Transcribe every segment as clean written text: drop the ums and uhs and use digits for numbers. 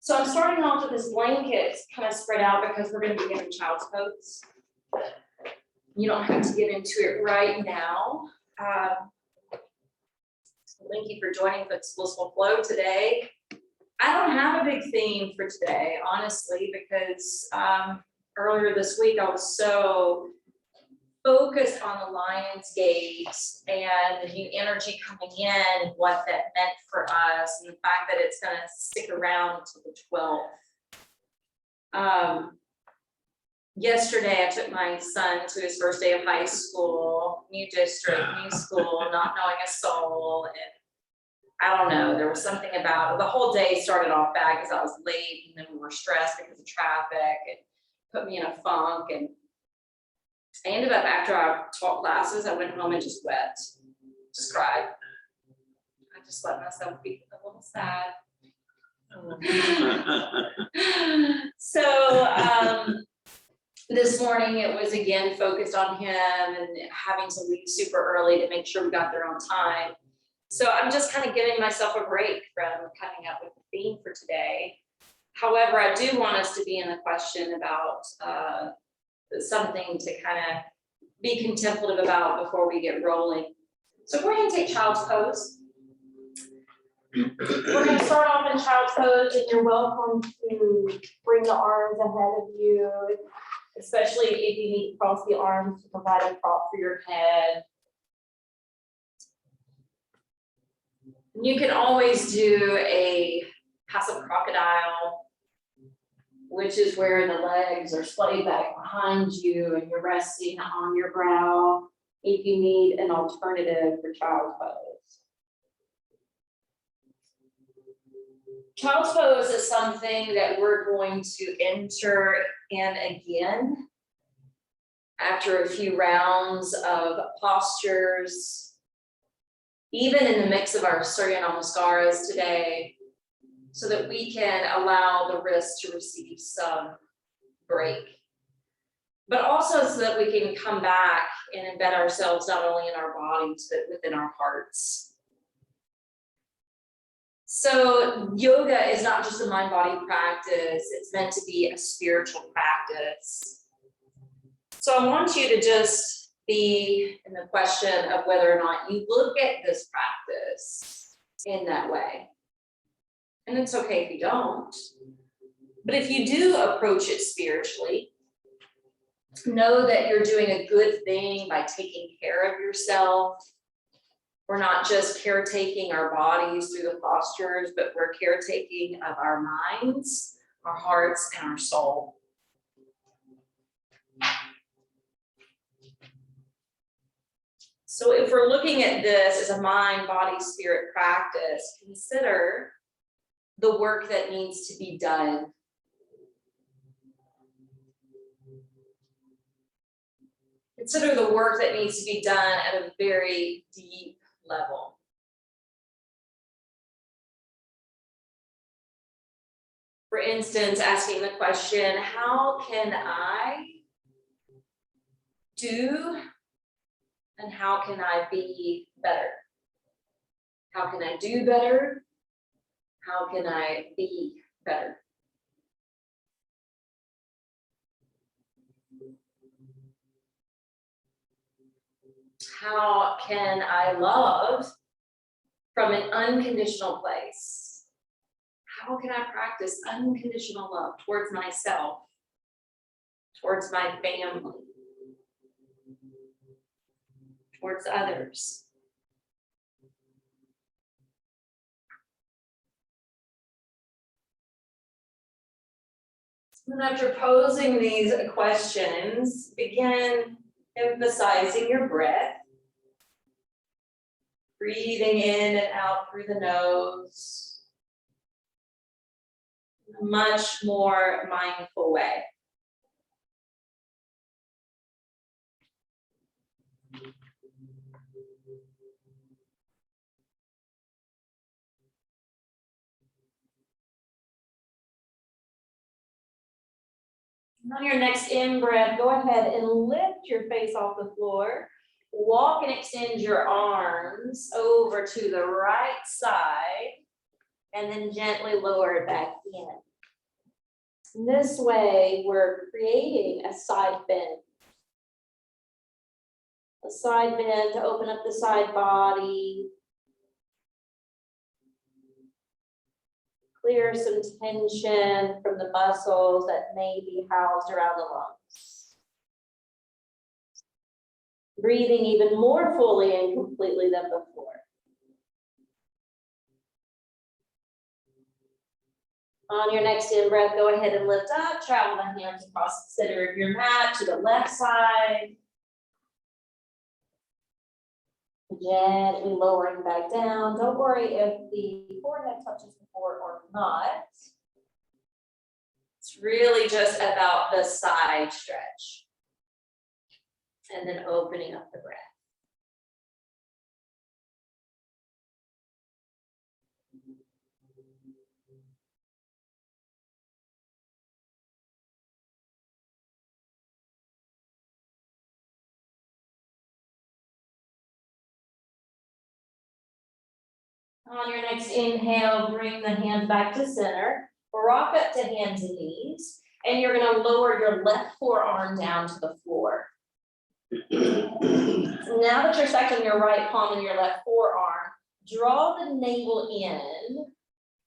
So I'm starting off with this blanket kind of spread out because we're going to be giving child's pose. You don't have to get into it right now. Thank you for joining this Blissful Flow today. I don't have a big theme for today, honestly, because earlier this week I was so focused on the Lion's Gate and the new energy coming in and what that meant for us and the fact that it's going to stick around to the 12th. Yesterday I took my son to his first day of high school, new district, new school, not knowing a soul, and I don't know, there was something about it. The whole day started off bad because I was late and then we were stressed because of traffic and put me in a funk, and I ended up, after I taught classes, I went home and just wept, just cried. I just let myself be a little sad. So this morning it was again focused on him and having to leave super early to make sure we got there on time. So I'm just kind of giving myself a break from coming up with the theme for today. However, I do want us to be in the question about something to kind of be contemplative about before we get rolling. So we're going to take child's pose. We're going to start off in child's pose, and you're welcome to bring the arms ahead of you, especially if you need to cross the arms to provide a prop for your head. You can always do a passive crocodile, which is where the legs are splitting back behind you and you're resting on your brow if you need an alternative for child's pose. Child's pose is something that we're going to enter in again after a few rounds of postures, even in the mix of our Surya Namaskaras today, so that we can allow the wrist to receive some break, but also so that we can come back and embed ourselves not only in our bodies, but within our hearts. So yoga is not just a mind-body practice, it's meant to be a spiritual practice. So I want you to just be in the question of whether or not you look at this practice in that way. And it's okay if you don't. But if you do approach it spiritually, know that you're doing a good thing by taking care of yourself. We're not just caretaking our bodies through the postures, but we're caretaking of our minds, our hearts, and our soul. So if we're looking at this as a mind, body, spirit practice, consider the work that needs to be done. Consider the work that needs to be done at a very deep level. For instance, asking the question, how can I do and how can I be better? How can I do better? How can I be better? How can I love from an unconditional place? How can I practice unconditional love towards myself, towards my family, towards others? And after posing these questions, begin emphasizing your breath, breathing in and out through the nose, in a much more mindful way. On your next in-breath, go ahead and lift your face off the floor. Walk and extend your arms over to the right side, and then gently lower it back in. This way, we're creating a side bend. A side bend to open up the side body. Clear some tension from the muscles that may be housed around the lungs. Breathing even more fully and completely than before. On your next in-breath, go ahead and lift up, travel the hands across the center of your mat to the left side. Gently lowering back down. Don't worry if the forehead touches the floor or not. It's really just about the side stretch. And then opening up the breath. On your next inhale, bring the hands back to center. Rock up to hands and knees. And you're going to lower your left forearm down to the floor. Now that you're stacking your right palm and your left forearm, draw the navel in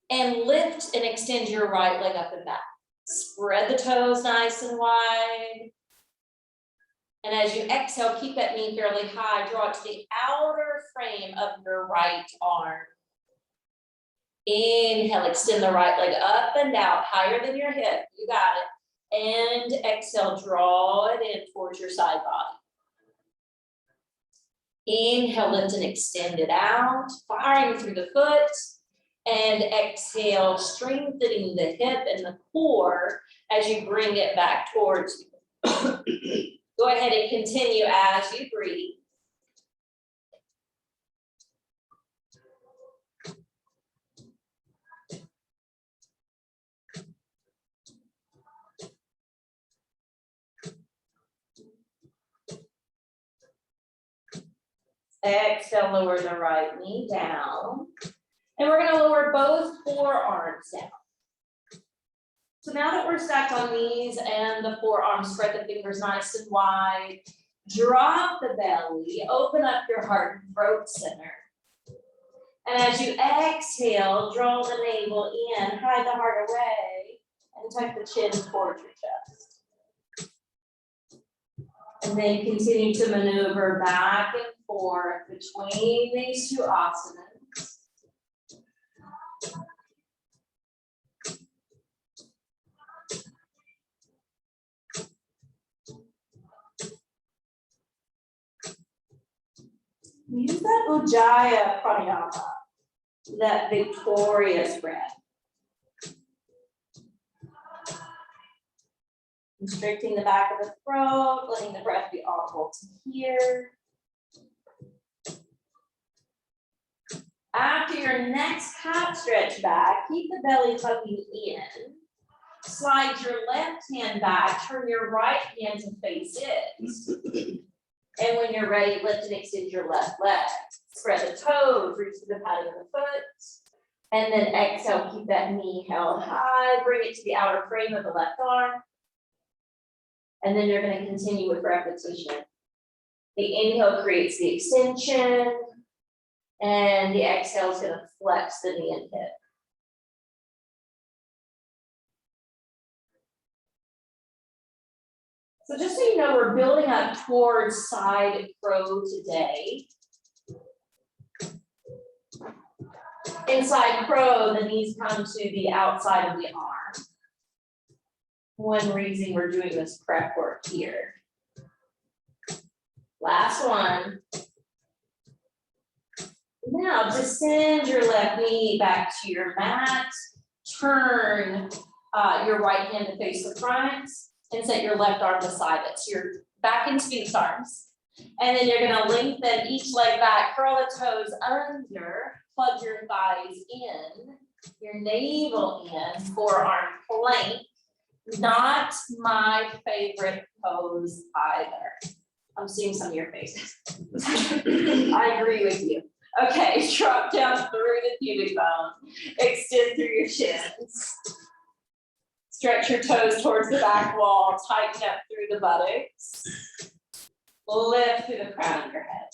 and lift and extend your right leg up and back. Spread the toes nice and wide. And as you exhale, keep that knee fairly high. Draw it to the outer frame of your right arm. Inhale, extend the right leg up and out, higher than your hip. You got it. And exhale, draw it in towards your side body. Inhale, lift and extend it out, firing through the foot. And exhale, strengthening the hip and the core as you bring it back towards you. Go ahead and continue as you breathe. Exhale, lower the right knee down. And we're going to lower both forearms down. So now that we're stacked on knees and the forearms, spread the fingers nice and wide. Drop the belly, open up your heart and throat center. And as you exhale, draw the navel in, hide the heart away, and tuck the chin towards your chest. And then continue to maneuver back and forth between these two asanas. Use that Ujjayi pranayama, that victorious breath. Constricting the back of the throat, letting the breath be audible to hear. After your next calf stretch back, keep the belly tucking in. Slide your left hand back, turn your right hand to face it. And when you're ready, lift and extend your left leg. Spread the toes, reach to the padding of the foot. And then exhale, keep that knee held high. Bring it to the outer frame of the left arm. And then you're going to continue with repetition. The inhale creates the extension. And the exhale is going to flex the knee and hip. So just so you know, we're building up towards side crow today. In side crow, the knees come to the outside of the arm. One reason we're doing this prep work here. Last one. Now descend your left knee back to your mat. Turn your right hand to face the front. And set your left arm beside it. So you're back in Sphinx arms. And then you're going to lengthen each leg back, curl the toes under, plug your thighs in, your navel in, forearm plank. Not my favorite pose either. I'm seeing some of your faces. I agree with you. Okay, drop down through the pubic bone. Extend through your shins. Stretch your toes towards the back wall, tighten up through the buttocks. Lift through the crown of your head.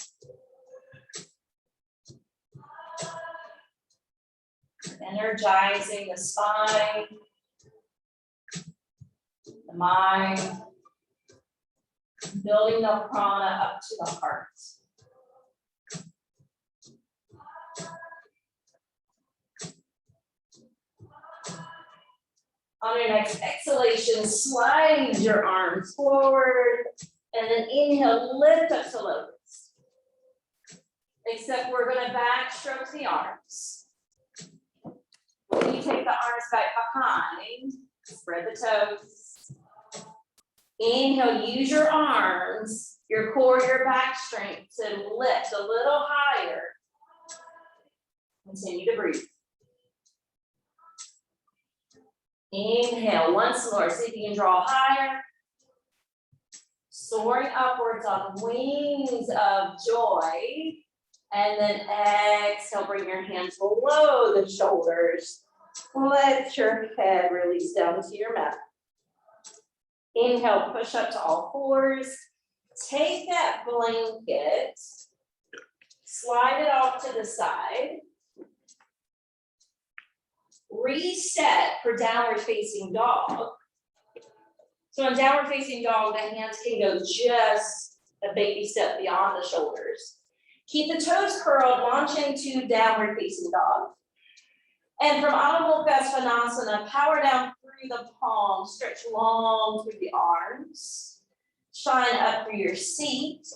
Energizing the spine, the mind, building the prana up to the heart. On your next exhalation, slide your arms forward, and then inhale, lift up to lotus. Except we're going to backstroke the arms. When you take the arms back behind, spread the toes. Inhale, use your arms, your core, your back strength to lift a little higher. Continue to breathe. Inhale once more, see if you can draw higher. Soaring upwards on wings of joy. And then exhale, bring your hands below the shoulders. Let your head release down to your mat. Inhale, push up to all fours. Take that blanket, slide it off to the side. Reset for downward facing dog. So in downward facing dog, the hands can go just a baby step beyond the shoulders. Keep the toes curled, launch into downward facing dog. And from Adho Mukha Svanasana, power down through the palms, stretch long through the arms. Shine up through your seat.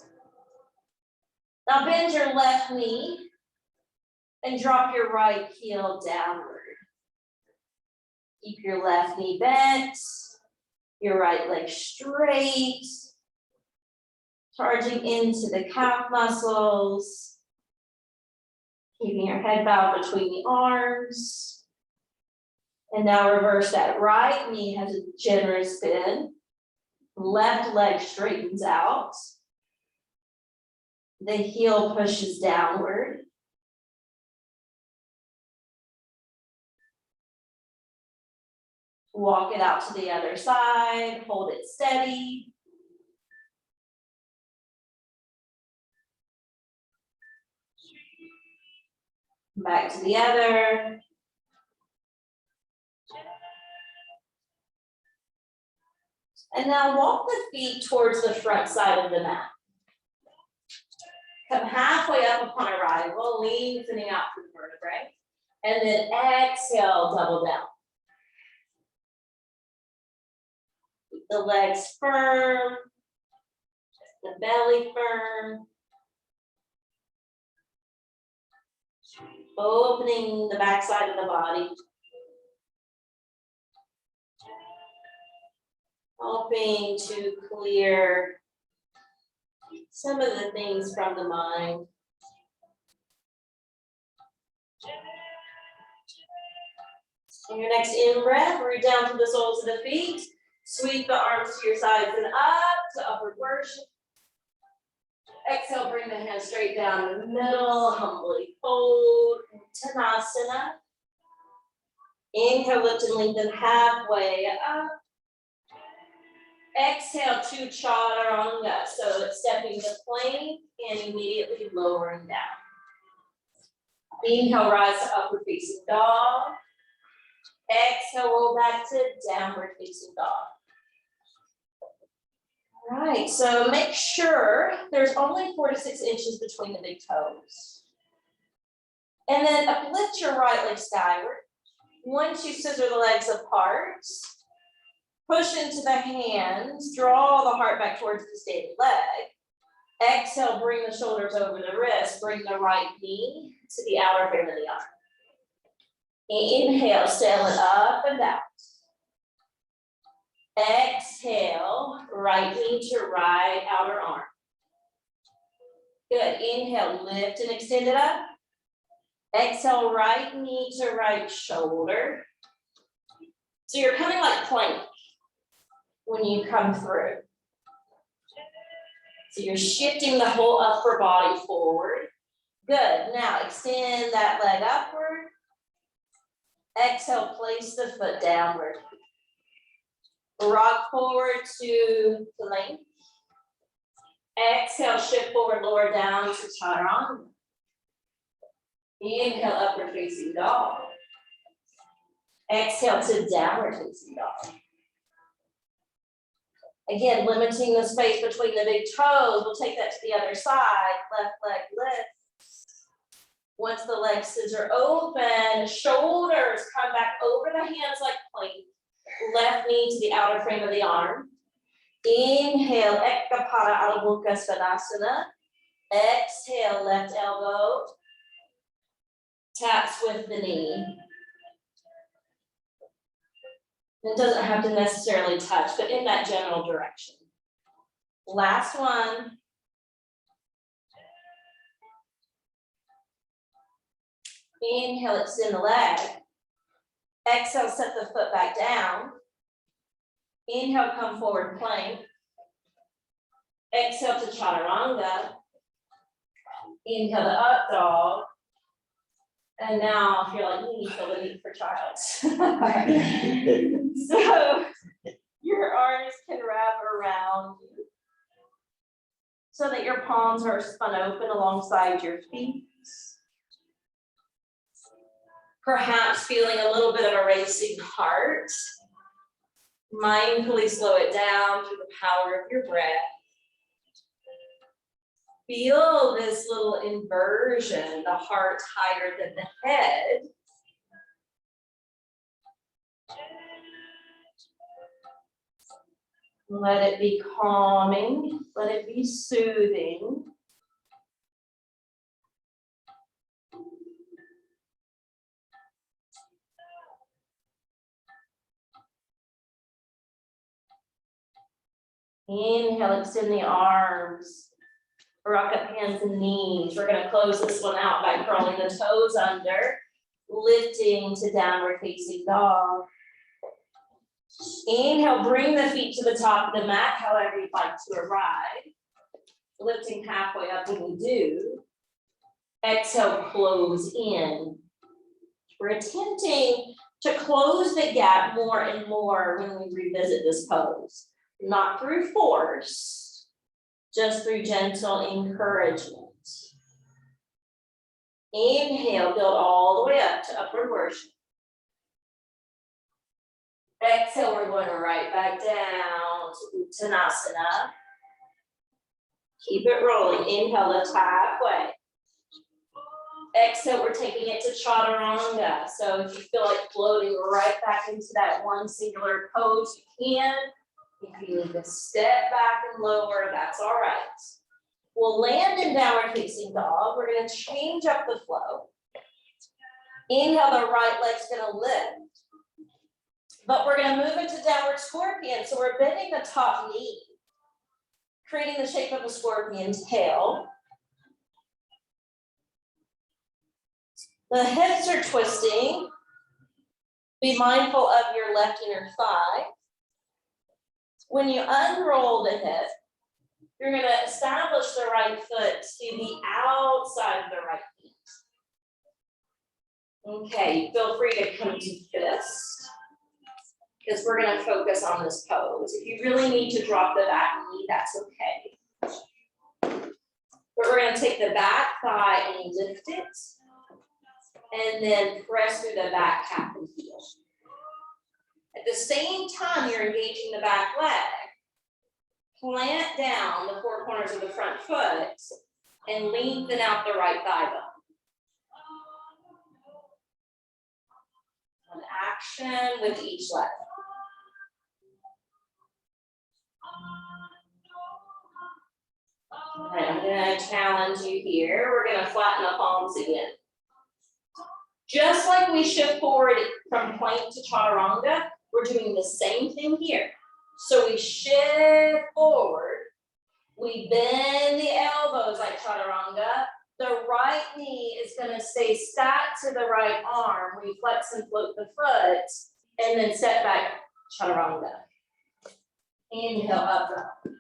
Now bend your left knee and drop your right heel downward. Keep your left knee bent, your right leg straight, charging into the calf muscles, keeping your head bowed between the arms. And now reverse that. Right knee has a generous bend, left leg straightens out, the heel pushes downward. Walk it out to the other side, hold it steady. Back to the other. And now walk the feet towards the front side of the mat. Come halfway up upon arrival, lengthening out through the vertebrae. And then exhale, double down. The legs firm, the belly firm. Opening the back side of the body. Helping to clear some of the things from the mind. And your next in-breath, root down to the soles of the feet. Sweep the arms to your sides and up to upward worship. Exhale, bring the hands straight down in the middle, humbly fold, Uttanasana. Inhale, lift and lengthen halfway up. Exhale to Chaturanga, so it's stepping to plank and immediately lowering down. Inhale, rise to upward facing dog. Exhale, roll back to downward facing dog. All right, so make sure there's only 4 to 6 inches between the big toes. And then uplift your right leg skyward. Once you scissor the legs apart, push into the hands, draw the heart back towards the standing leg. Exhale, bring the shoulders over the wrist, bring the right knee to the outer rim of the arm. Inhale, sail it up and out. Exhale, right knee to right outer arm. Good, inhale, lift and extend it up. Exhale, right knee to right shoulder. So you're coming like plank when you come through. So you're shifting the whole upper body forward. Good, now extend that leg upward. Exhale, place the foot downward. Rock forward to plank. Exhale, shift forward, lower down to chaturanga. Inhale, upward facing dog. Exhale to downward facing dog. Again, limiting the space between the big toes. We'll take that to the other side. Left leg lifts. Once the leg scissor open, shoulders come back over the hands like plank. Left knee to the outer frame of the arm. Inhale, Ekapada Adho Mukha Svanasana. Exhale, left elbow. Taps with the knee. It doesn't have to necessarily touch, but in that general direction. Last one. Inhale, extend the leg. Exhale, set the foot back down. Inhale, come forward, plank. Exhale to chaturanga. Inhale to up dog. And now, if you're like me, you feel the need for child. So your arms can wrap around you so that your palms are spun open alongside your feet. Perhaps feeling a little bit of a racing heart. Mindfully slow it down through the power of your breath. Feel this little inversion, the heart higher than the head. Let it be calming, let it be soothing. Inhale, extend the arms. Rock up hands and knees. We're going to close this one out by curling the toes under, lifting to downward facing dog. Inhale, bring the feet to the top of the mat, however you'd like to arrive. Lifting halfway up when you do. Exhale, close in. We're attempting to close the gap more and more when we revisit this pose. Not through force. Just through gentle encouragement. Inhale, build all the way up to upward worship. Exhale, we're going right back down to Uttanasana. Keep it rolling. Inhale, lift halfway. Exhale, we're taking it to chaturanga. So if you feel like floating right back into that one singular pose, you can. If you need to step back and lower, that's all right. We'll land in downward facing dog. We're going to change up the flow. Inhale, the right leg's going to lift. But we're going to move into downward scorpion. So we're bending the top knee, creating the shape of a scorpion tail. The hips are twisting. Be mindful of your left inner thigh. When you unroll the hip, you're going to establish the right foot to the outside of the right knee. Okay, feel free to come to fist, because we're going to focus on this pose. If you really need to drop the back knee, that's okay. But we're going to take the back thigh and lift it, and then press through the back calf and heel. At the same time, you're engaging the back leg. Plant down the four corners of the front foot and lengthen out the right thigh bone. An action with each leg. All right, I'm going to challenge you here. We're going to flatten the palms again. Just like we shift forward from plank to chaturanga, we're doing the same thing here. So we shift forward, we bend the elbows like chaturanga. The right knee is going to stay stacked to the right arm. We flex and float the foot, and then step back, chaturanga. Inhale, up dog.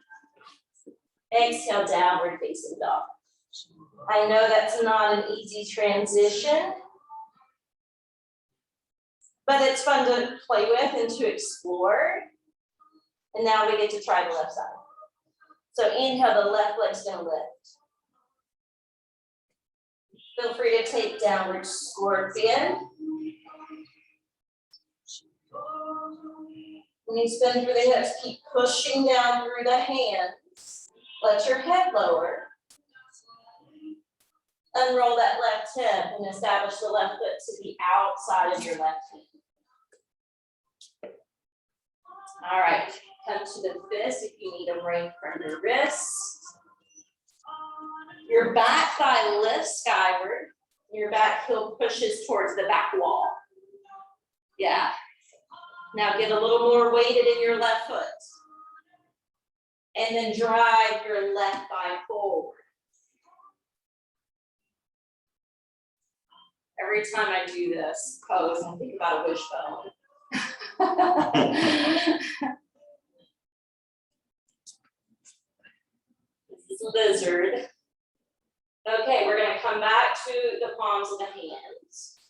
Exhale, downward facing dog. I know that's not an easy transition, but it's fun to play with and to explore. And now we get to try the left side. So inhale, the left leg's gonna lift. Feel free to take downward scorpion. When you spin through the hips, keep pushing down through the hands. Let your head lower. Unroll that left hip and establish the left foot to the outside of your left knee. All right, come to the fist if you need a ring from your wrist. Your back thigh lifts skyward. Your back heel pushes towards the back wall. Yeah. Now get a little more weighted in your left foot. And then drive your left thigh forward. Every time I do this pose, I think about a wishbone. This is a lizard. Okay, we're going to come back to the palms of the hands.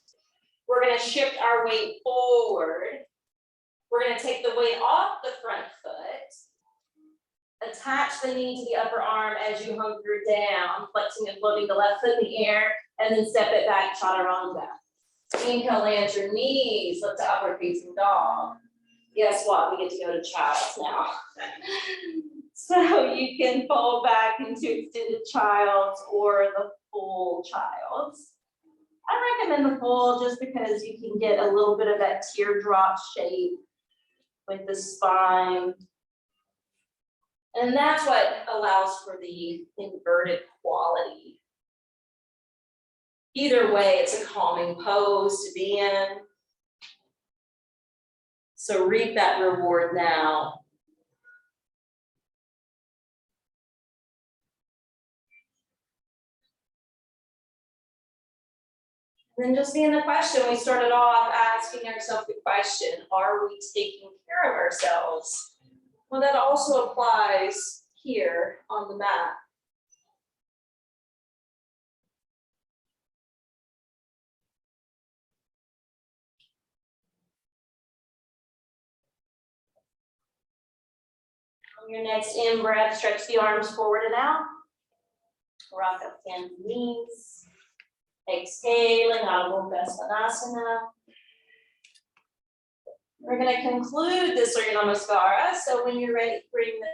We're going to shift our weight forward. We're going to take the weight off the front foot. Attach the knee to the upper arm as you hunker down, flexing and floating the left foot in the air, and then step it back, chaturanga. Inhale, land your knees, lift to upward facing dog. Guess what? We get to go to child's now. So you can fold back into extended child's or the full child's. I recommend the full just because you can get a little bit of that teardrop shape with the spine. And that's what allows for the inverted quality. Either way, it's a calming pose to be in. So reap that reward now. And then just being the question, we started off asking ourselves the question, are we taking care of ourselves? Well, that also applies here on the mat. On your next in-breath, stretch the arms forward and out. Rock up hands and knees. Exhaling, Adho Mukha Svanasana. We're going to conclude this Surya Namaskara. So when you're ready, bring the